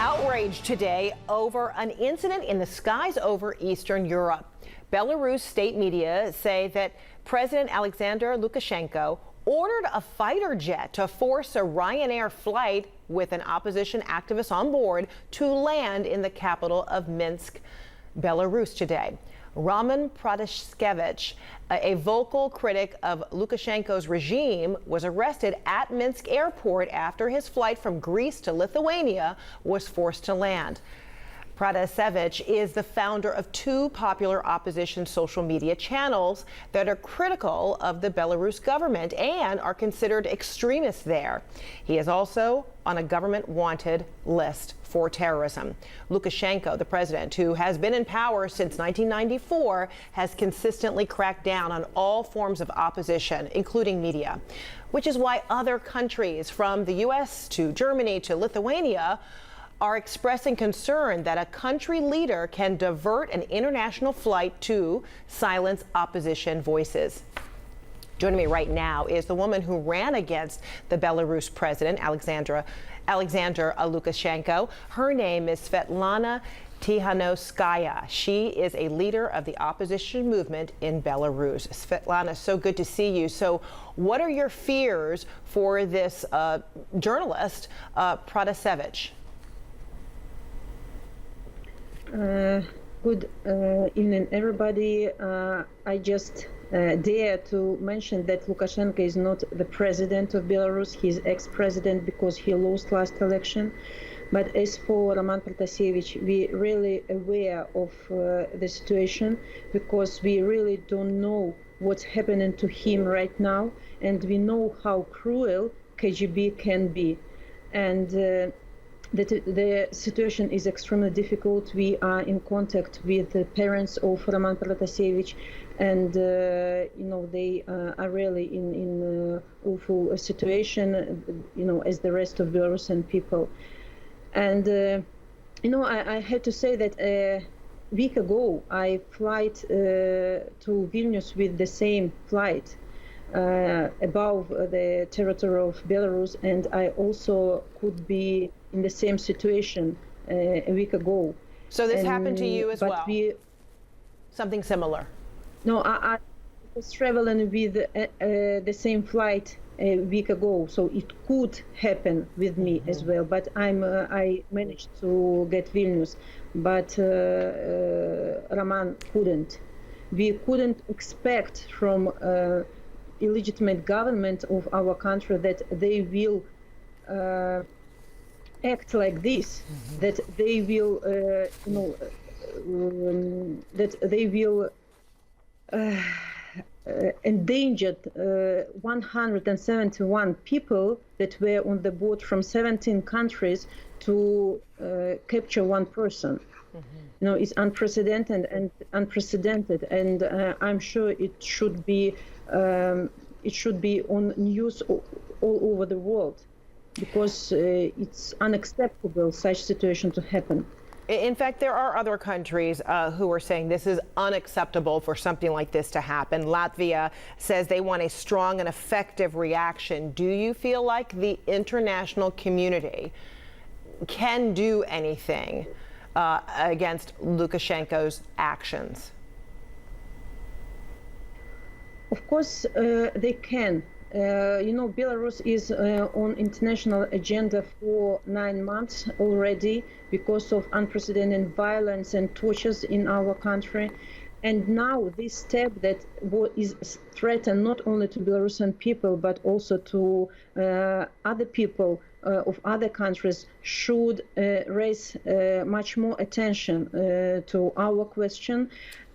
Outrage today over an incident in the skies over Eastern Europe. Belarus state media say that President Alexander Lukashenko ordered a fighter jet to force a Ryanair flight with an opposition activist on board to land in the capital of Minsk, Belarus today. Roman Protasevich, a vocal critic of Lukashenko's regime, was arrested at Minsk airport after his flight from Greece to Lithuania was forced to land. Protasevich is the founder of two popular opposition social media channels that are critical of the Belarus government and are considered extremists there. He is also on a government wanted list for terrorism. Lukashenko, the president, who has been in power since 1994, has consistently cracked down on all forms of opposition, including media, which is why other countries, from the U.S. to Germany to Lithuania, are expressing concern that a country leader can divert an international flight to silence opposition voices. Joining me right now is the woman who ran against the Belarus president, Alexander Lukashenko. Her name is Svetlana Tikhanovskaya. She is a leader of the opposition movement in Belarus. Svetlana, so good to see you. So what are your fears for this journalist, Protasevich? Good evening, everybody. I just dare to mention that Lukashenko is not the president of Belarus. He's ex-president because he lost last election. But as for Roman Protasevich, we're really aware of the situation because we really don't know what's happening to him right now, and we know how cruel KGB can be. And the situation is extremely difficult. We are in contact with the parents of Roman Protasevich, and they are really in awful situation, as the rest of Belarusian people. And I had to say that a week ago I flight to Vilnius with the same flight above the territory of Belarus, and I also could be in the same situation a week ago. So this happened to you as well? Something similar? No, I was traveling with the same flight a week ago, so it could happen with me as well. But I managed to get Vilnius, but Roman couldn't. We couldn't expect from illegitimate government of our country that they will act like this, that they will, endangered 171 people that were on the boat from 17 countries to capture one person. It's unprecedented, and I'm sure it should be on news all over the world, because it's unacceptable such situation to happen. In fact, there are other countries who are saying this is unacceptable for something like this to happen. Latvia says they want a strong and effective reaction. Do you feel like the international community can do anything against Lukashenko's actions? Of course, they can. Belarus is on international agenda for 9 months already because of unprecedented violence and tortures in our country. And now this step that is threatened not only to Belarusian people, but also to other people of other countries should raise much more attention to our question,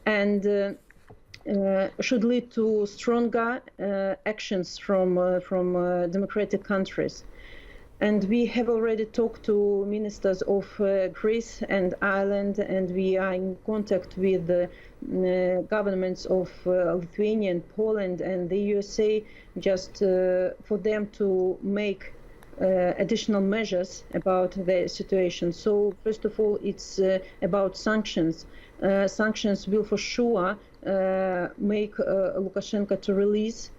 and should lead to stronger actions from democratic countries. And we have already talked to ministers of Greece and Ireland, and we are in contact with the governments of Lithuania and Poland and the USA, just for them to make additional measures about the situation. So first of all, it's about sanctions. Sanctions will for sure make Lukashenko to release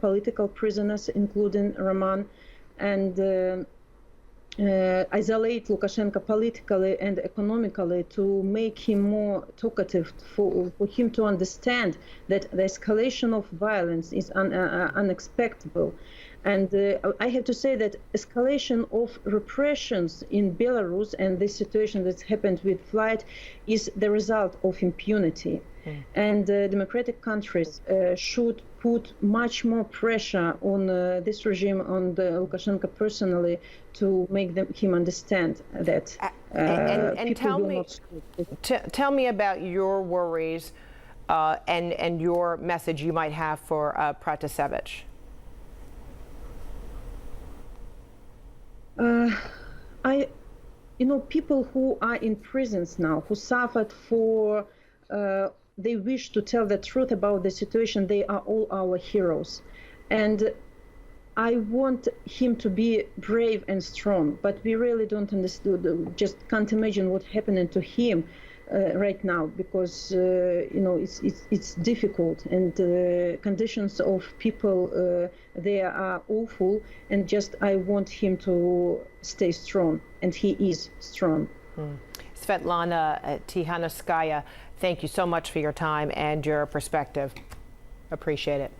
political prisoners, including Roman, and isolate Lukashenko politically and economically, to make him more talkative, for him to understand that the escalation of violence is unexpected. And I have to say that escalation of repressions in Belarus and this situation that's happened with flight is the result of impunity. And democratic countries should put much more pressure on this regime, on Lukashenko personally, to make him understand that and people tell will me, not tell me about your worries and your message you might have for Pratasevich. People who are in prisons now, who suffered for, they wish to tell the truth about the situation. They are all our heroes. And I want him to be brave and strong, but we really don't understand, just can't imagine what's happening to him right now, because it's difficult, and conditions of people there are awful, and just I want him to stay strong, and he is strong. Svetlana Tikhanovskaya, thank you so much for your time and your perspective. Appreciate it.